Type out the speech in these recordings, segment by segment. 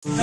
Aku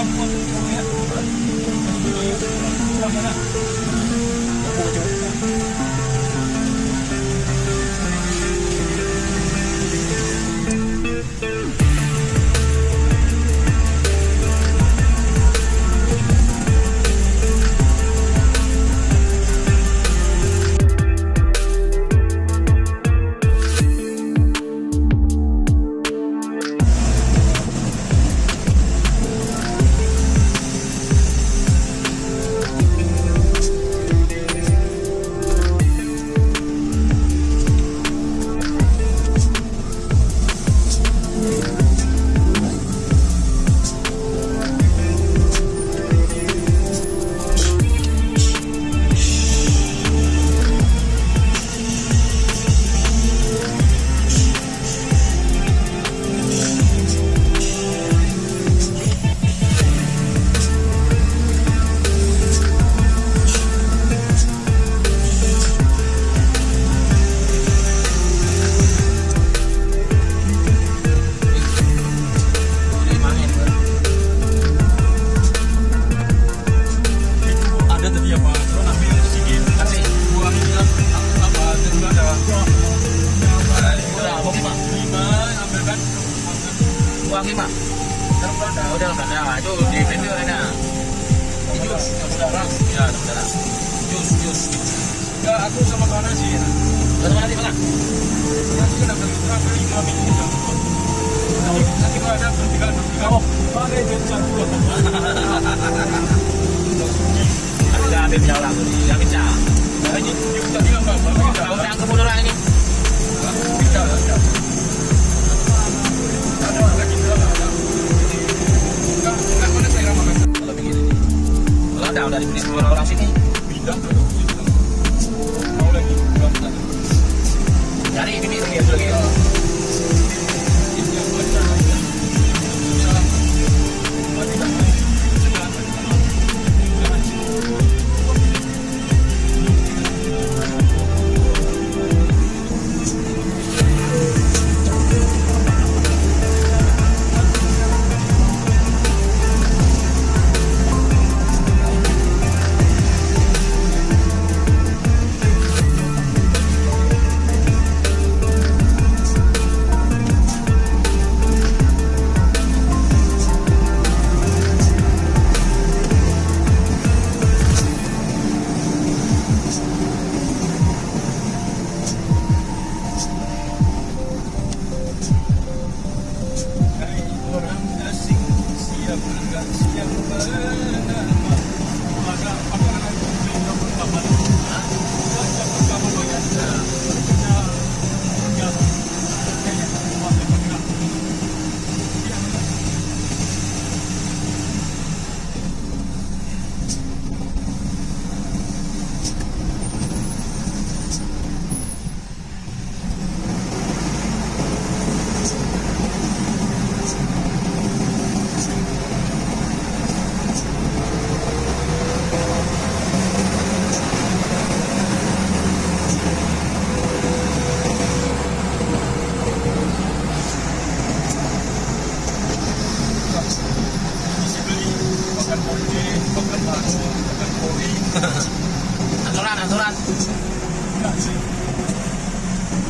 sama kawan nasi. Sama nasi mana? Nasi kena bergerak 5 minit. Nanti kalau ada bertiga. Oh, ada jam 2. Ada habis jauh lah tu. Dah pecah. Ini kita tinggal berapa? Kau tak kebun orang ini. Kita ada. Ada lagi ada. Enggak mana saya ramai. Kalau begini. Kalau dah dari sini orang sini. Bidang tu. Mau lagi belum ada. Cari ini lagi.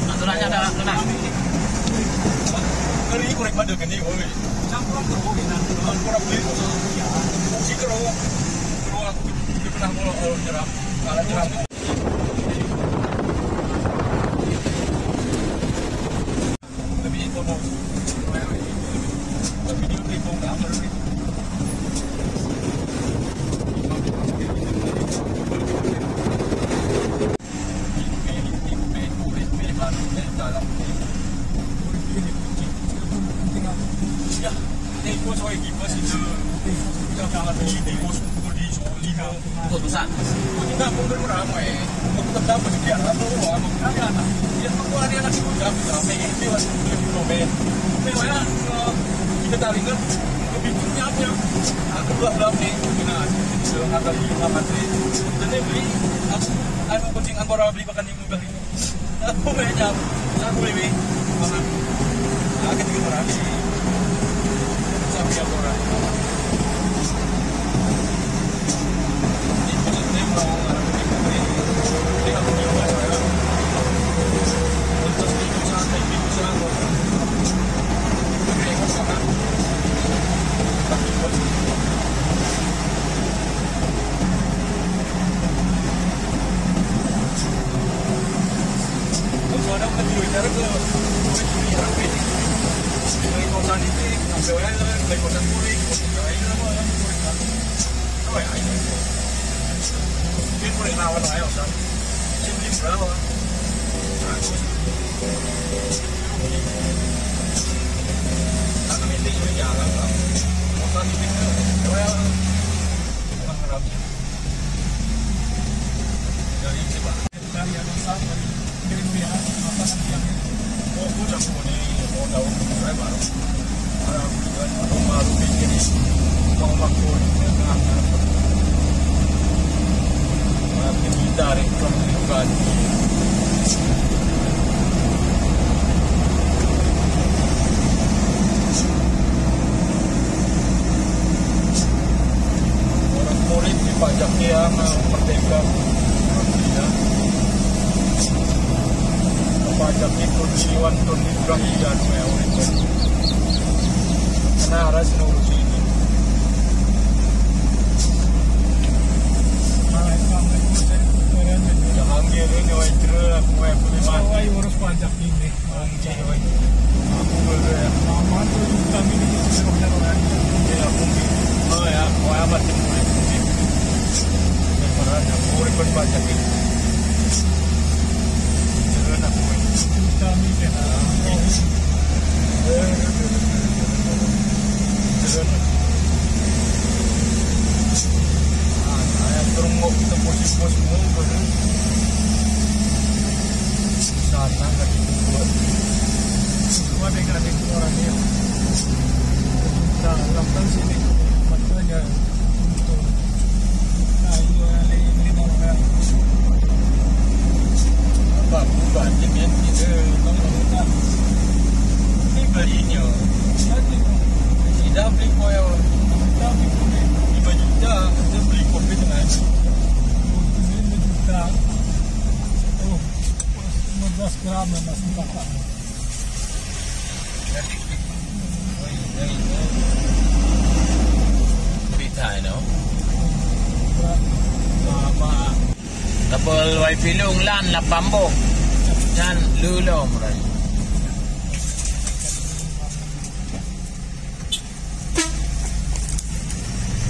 Aturannya ada lunas. Kali korek pada kan ni, oi. Campur kerja ni, korang beli. Si kerja, kita pernah mula jeram, kalau jeram. Tapi itu mau, tapi dia beli pun tak perlu. Keputusan. Kita mundur ramai. Aku tetap bersedia. Aku luar. Kami anak. Dia semua dia anak itu jam ramai. Itu masih lebih problem. Memangnya kita tarik kan lebih punya apa? Aku belah ni. Kita akan lima materi. Jadi beli. Aku kucing angkor beli makan di mobil ini. Aku banyak. Aku beli. Mana? Aku tinggal berani. Sampai angkor. khỏe anh ấy biết có thể nào mà nói sao chim chim đó đâu các cái tí bây giờ là một con tí nữa orang Arab dari siapa dari Ansar dari Mulia apa namanya oh udah mau tahu saya baru Arab juga baru bikin mau makmur dengan dari kemudian orang murid dipajaknya merdeka pajak itu siwan tun Ibrahiman karena harus nurus ini Jahangir ini wajib kue puliman urus pajak ini aku boleh lama tu kami ini sudah orang ya mungkin oh ya kue apa sih mungkin peran yang urus pajak ini jangan aku kami kena saya terungok tembus semua benar sana nggak dibuat semua dengan orang ini kita lakukan sini makanya untuk ayo ini orang apa bukan dengan kita melakukan ini belinya tidak beli koyo tidak beli 5 juta kita beli kopi dengan 5 juta oh 15 gram masih dapat berita no Tapol wifi lung lan la pambok dan lulom rai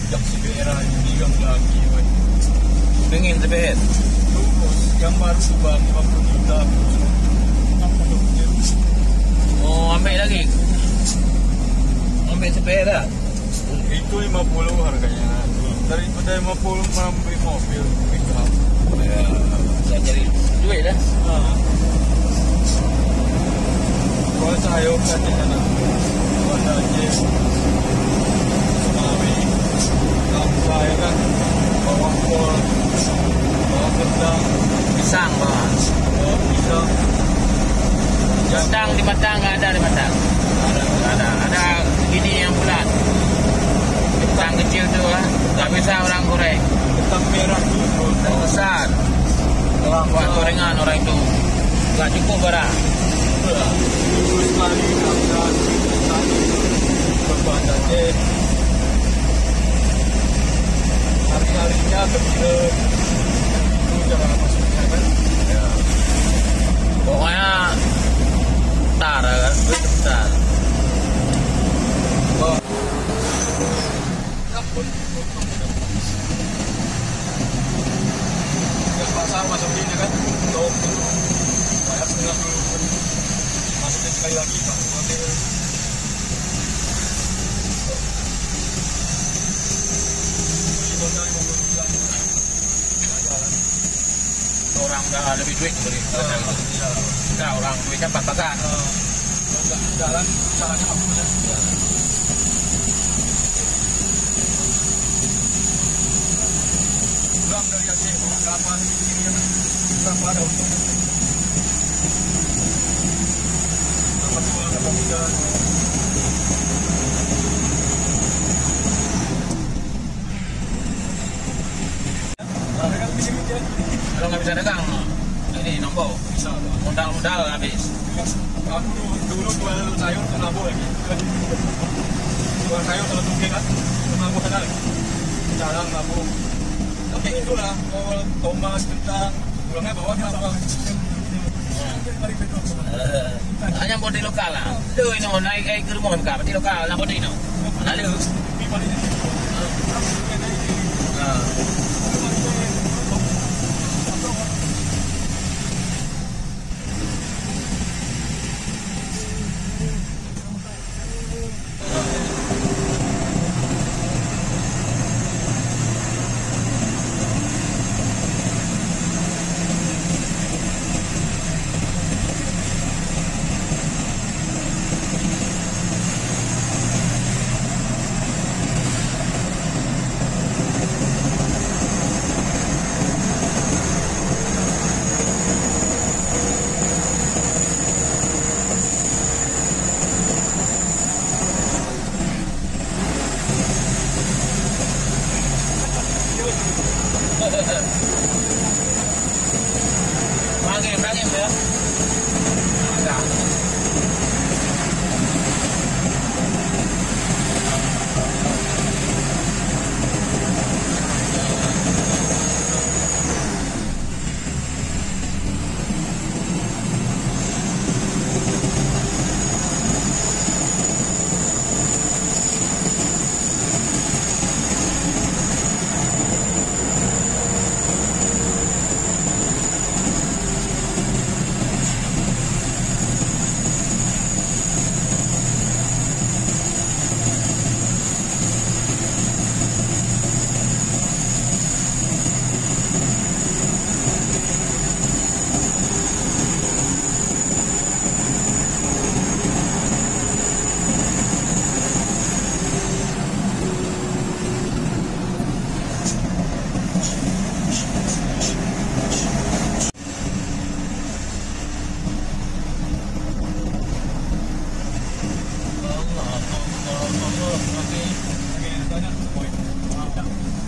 jak segera diam lagi pengin tebet terus gambar subah 50 juta oh ambil lagi ambil tebet dah itu 50 harganya daripada 50 membeli mobil pickup ya saya cari duit dah kalau saya katanya nak warna je Sumawi saya kan bawa kol bawa kentang pisang bang pisang kentang di Matang ada di Matang ada gini yang bulat kentang kecil tu lah tak bisa orang goreng kentang merah tu kentang besar buat gorengan orang itu tak cukup barang terus lari dan berbadan deh hari-harinya kecil itu jangan masuk kan ya. Pokoknya bentar kan bentar pasar masuk ini kan untuk bayar setengah dulu masukin sekali lagi pak orang dah lebih duit beri dah orang duitnya pas-pasan jalan caranya bagus ya pulang dari Aceh berapa ini berapa ada untuk berapa dua berapa tiga kalau nggak bisa dagang ini nombor bisa modal habis aku dulu jual sayur ke Labu lagi jual sayur kalau tunggu kan ke Labu ada lagi jarang Labu tapi itulah kol tomat kentang pulangnya bawa apa hanya bodi lokal lah tu ini naik ke rumah mereka bodi lokal lah bodi no mana lu Berangin ya. Ada.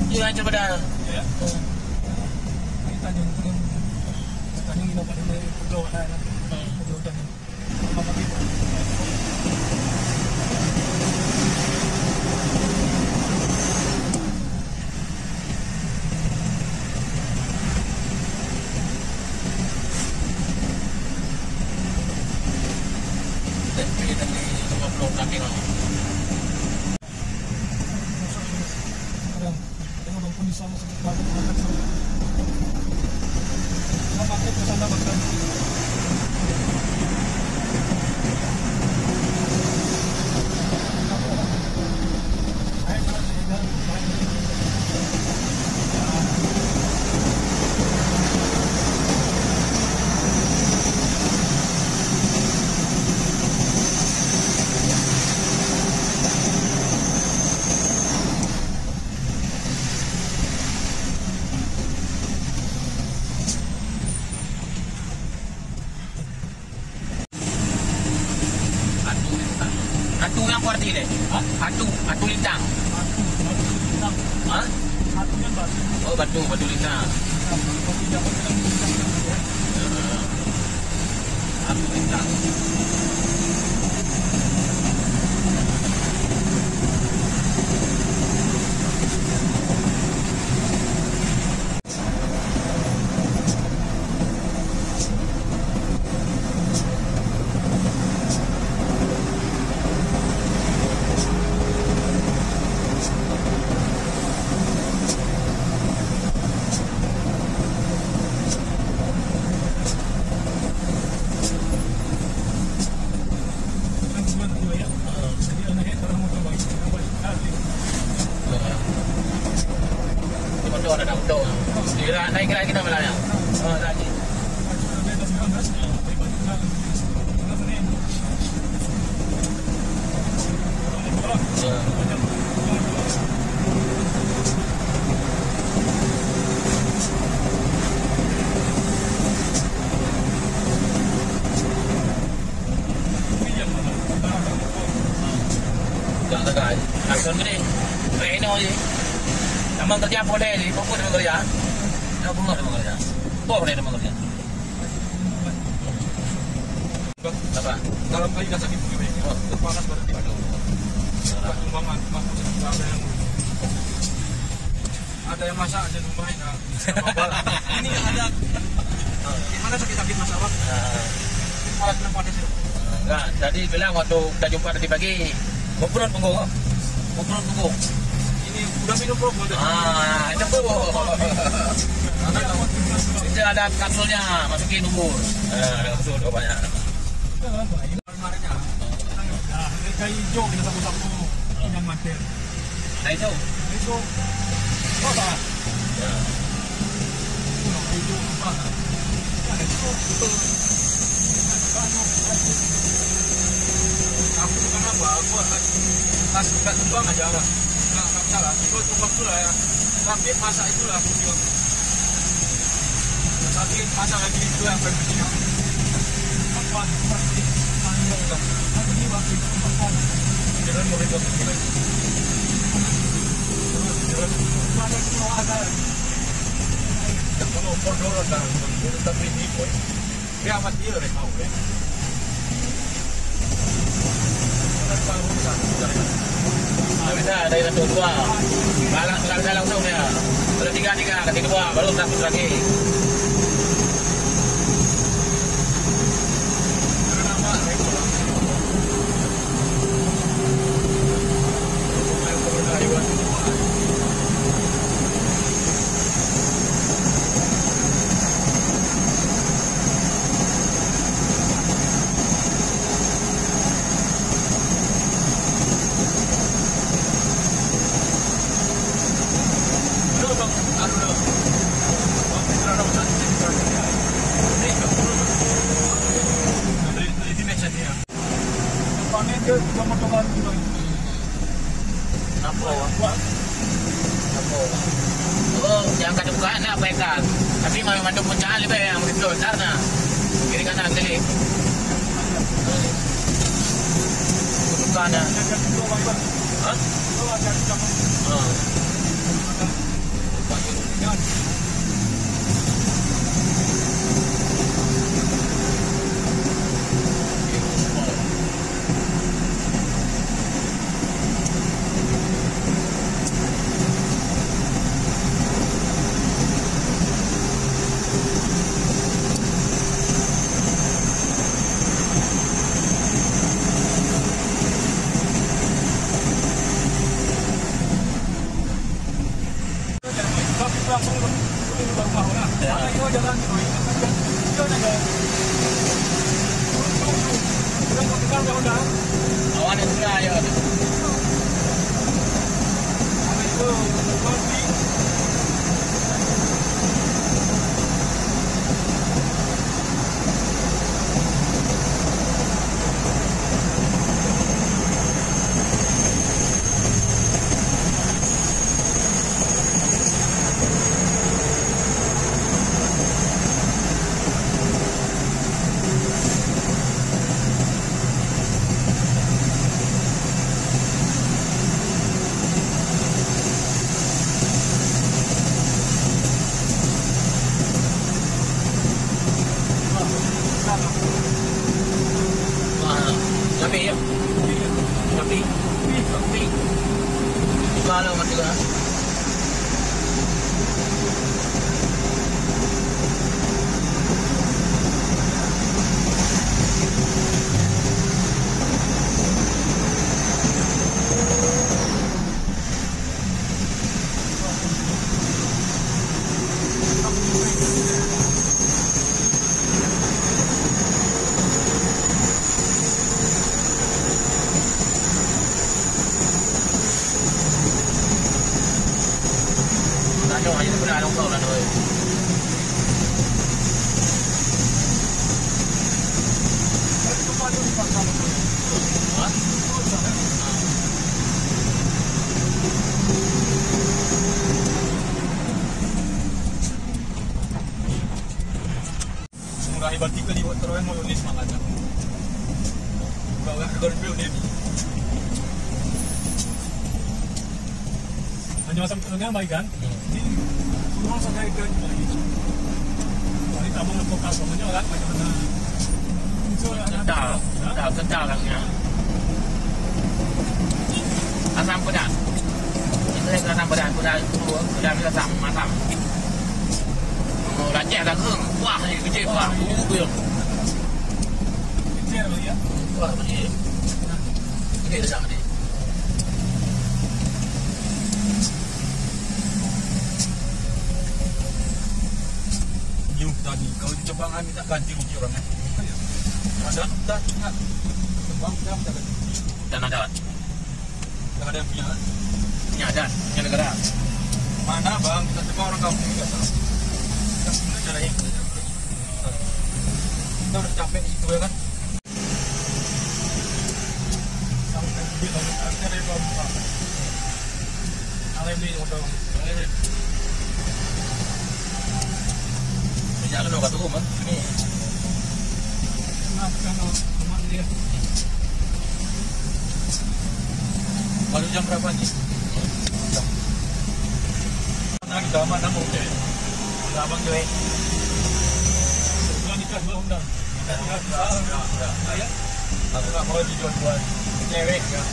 Iya, coba dah. Ya. Ini tanya ini apa ini berdoa lah. Berdoa tanya. Apa gitu? Sama sedikit banget makan sama. Makan ke sana makan. Atu yang kuat ini. Atu lintang. Hah? Atunya batu. Oh, batu lintang. Atu lintang. Naik lagi kita malahnya. Oh, lagi. Jangan tegak. Akan gini. Reno je. Nama kerja apa deh? Fokus dengan kerja. Apa bunga sama kerja? Apa nih sama kerja? Apa? Dalam kali dah sakit begini, terpanas berarti ada. Sumbangan, ada yang masak aja rumah ini. Ini ada gimana sakit-sakit masalah? Malah kena panas itu. Enggak, tadi bilang waktu kita jumpa tadi pagi, ngobrol punggung. Ini udah minum promo. Itu itu ada kapsulnya, masukin ubur. Ada kapsul banyak. Kemarinnya. Nah, kayak hijau kita sapu-sapu yang mati. Nah itu. Itu. Oh, tak. Ya. Hijau apa? Ada itu. Aku bukan apa, aku kasih tumbang aja lah. Nggak salah, itu tumbang itu lah ya. Tapi masak itulah video. Tapi masak lagi itu yang berbeda. Apa seperti panjang lah. Tapi ini waktu itu makan. Jangan mau ribet lagi. Jangan mana semua ada. Kalau pordor dah, tapi ini boy. Dia amat dia deh kau deh. Bisa dari satu dua, balang sekali langsung ya. Kalau tiga ketiga dua, baru satu lagi. Oh, yang kat bukaan nak baikkan. Tapi mau mandung puncak lebih yang betul karena kiri kanan kali. Bukan ah. Hah? Awan yang sudah ya. Tapi kalau masih lah. Ayo benar dong kau lah doi. Murah ibarat kali buat terus mau nulis makanya. Bawa ke dorpil dia. Hanya macam tengah baik kan? Semua sangat ikan lagi. Ini tamu nak fokus semuanya orang macam mana? Kental orangnya. Asam pedas. Itu asam pedas, pedas asam, asam. Racik dah kering. Wah, ini kecil wah, bubur. Kecil lagi ya? Wah, kecil. Kecil dah ni. tani. Kalau di Tembangan minta ganti rugi orangnya. Ada tak ingat. Tembang kita minta ganti rugi. Dan ada Yang ada yang punya. punya adat, punya negara. Mana bang? Kita coba orang kampung juga tahu. Yang punya caranya. Kita udah capek di situ ya kan. Sampai bilang akhirnya dari bawah. Alami udah. Jangan dong kata rumah. Ini baru jam berapa nih? Nah kita mana mau deh? Udah abang cewek. Dua nikah dua undang. Ya. Aku nggak mau dijual-jual. Cewek ya.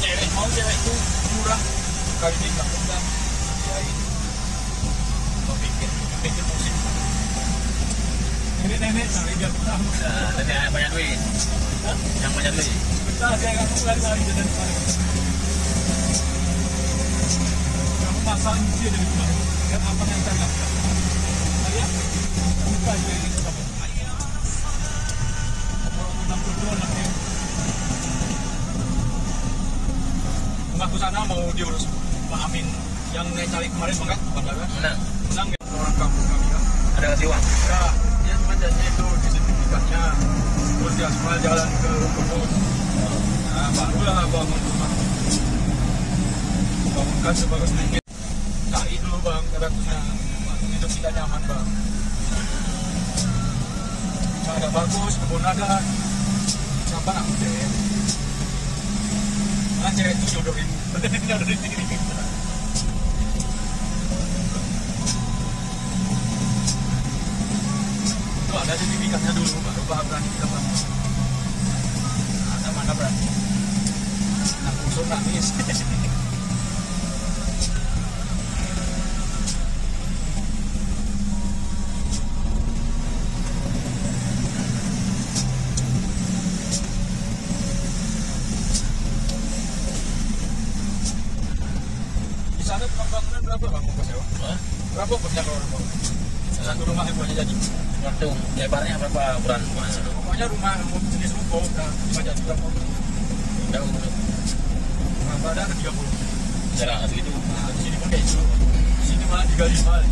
Cewek mau cewek itu murah. Kali ini nggak undang. Ya ini. Mau pikir musim. Nenek cari biar pulang. nenek yang banyak duit. Yang banyak duit. Kita saya nggak mau lari dan lari. Kamu pasang dia dari mana? Kan apa yang saya lakukan? Saya buka ini apa? 62 anaknya. Mengaku sana mau diurus Pak Amin yang naik cari kemarin bangga kan? Menang ya orang kampung kami kan. Ada kasih uang. Ya, dia cuma janji itu di sertifikatnya. Terus dia semua jalan ke kebun. Nah, barulah bangun rumah. Bangunkan sebagus mungkin. Cari dulu bang, keratusnya hidup kita nyaman bang. Ada bagus, kebun ada. Siapa nak deh? Nah, cewek itu jodohin. Jodohin ini. Ada sertifikatnya dulu baru berani kita bangun. Ada mana berani? Nak usul nangis. Di sana tukang bangunan berapa bang mau sewa? Berapa punya kalau orang bangun? Satu rumah yang punya jadi. Waktu lebarnya berapa ukuran rumah? Pokoknya rumah jenis ruko udah 5 juta 30. Udah Rumah badan 30. jarak segitu. Nah, di sini pun kayak itu. Di sini malah 35.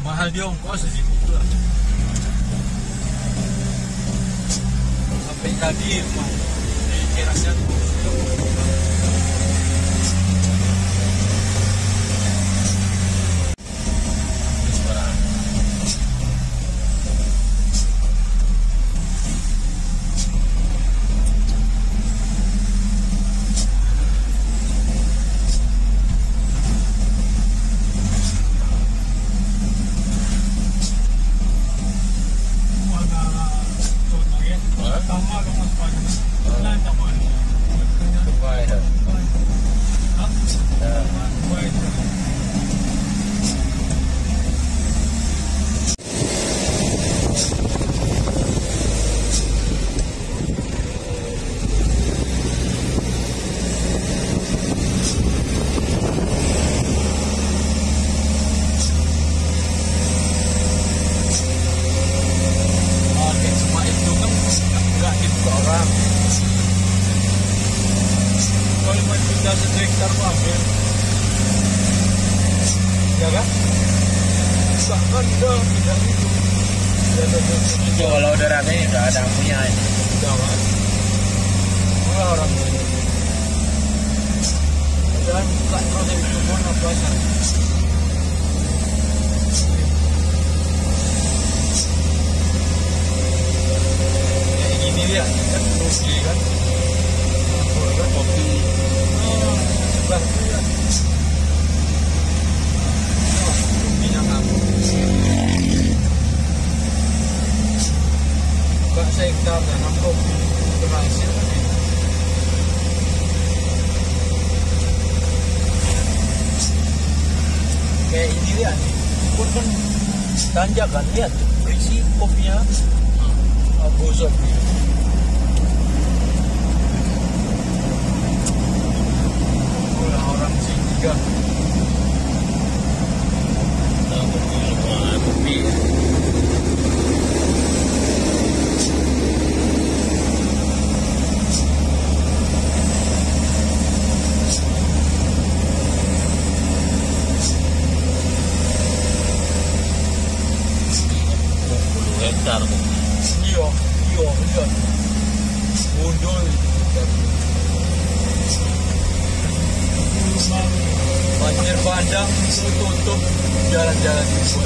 Mahal dia ongkos di situ lah. Sampai jadi rumah di terasnya tuh. Kalau udah rame udah ada yang punya ini. Jangan. Orang dan buka terus dari kebun apa aja. Kayak gini dia kan rugi kan. Kopi. Sebelah itu ya. Minyak kamu. Buka sektor tanam kopi berhasil kan ini. Kayak ini lihat, pun kan tanjakan lihat berisi kopinya gosok. Orang sini juga. besar tu. Iya, iya, betul. Bundul. Banjir bandang tutup jalan-jalan itu.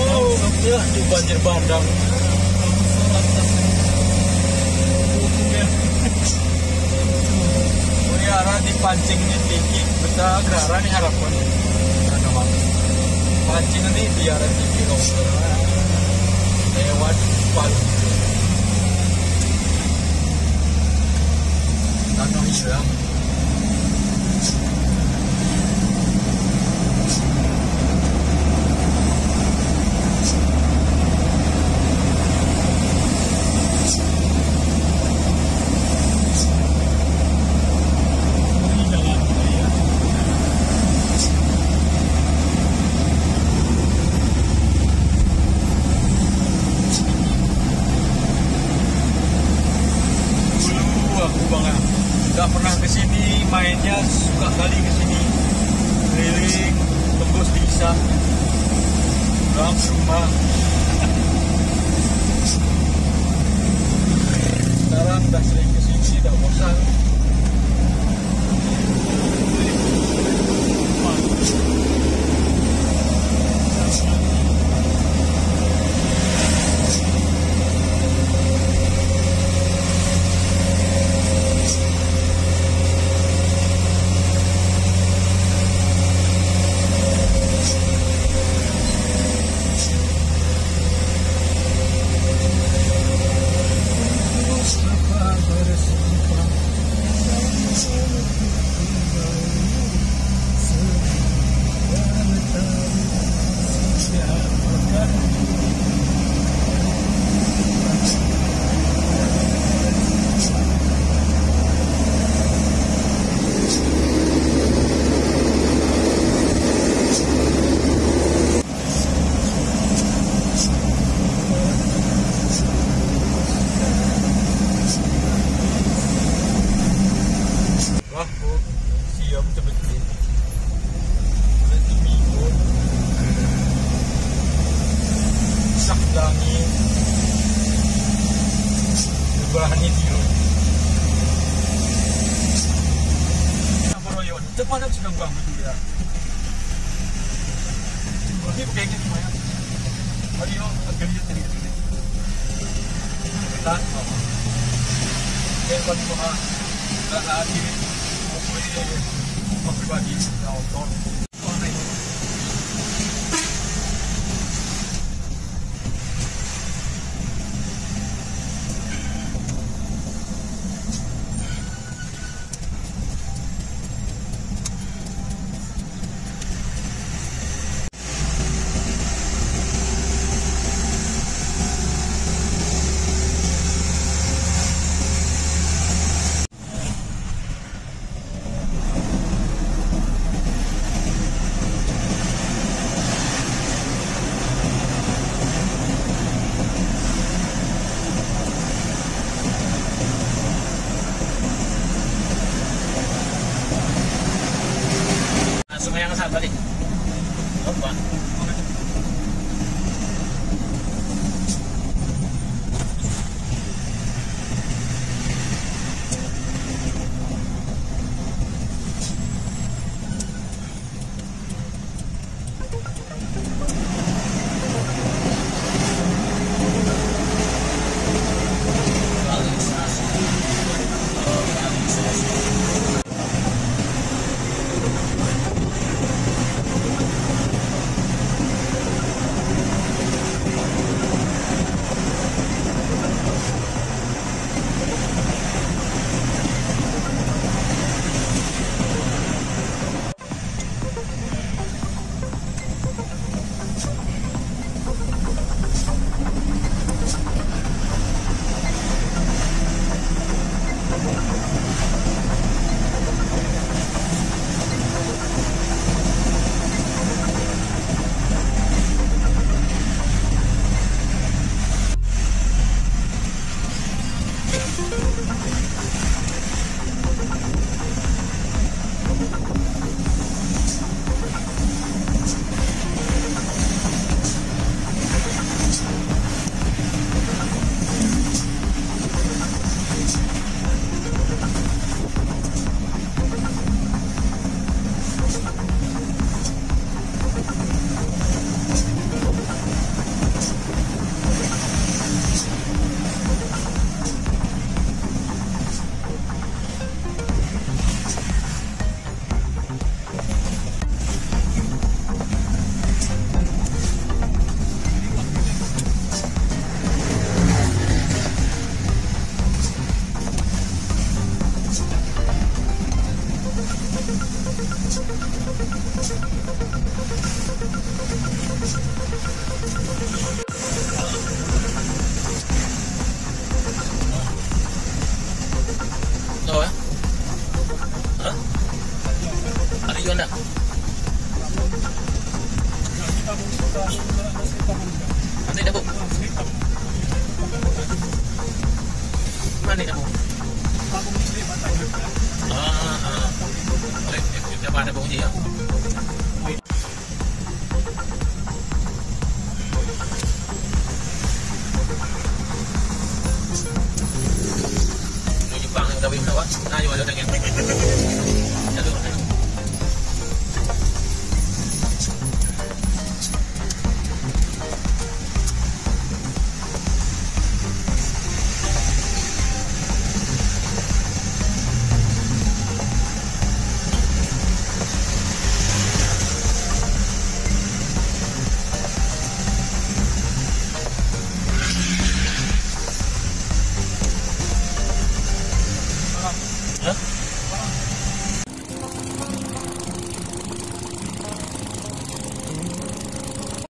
Oh, ya di banjir bandang. Arah dipancing ni tinggi, betul gerara ni harapan. Pancing ni di arah tinggi lewat Palu. Tanah hilang. Gak pernah kesini, mainnya suka kali kesini, keliling, tembus desa, pulang rumah. Sekarang udah sering kesini, udah bosan. Siap betul-betul. Nanti minggu sak dangi berbahan itu. Apa royon? Cepat nak sedang buang betul ya. Ini kayaknya semuanya. Ayo, akhirnya tadi. Kita, yang kedua, dah akhir. Pribadi autor tak? Nanti dah bu. Mana dah bu? Boleh, kita ada bunyi ya. Jepang yang dah bintang, nah, you ada dengan.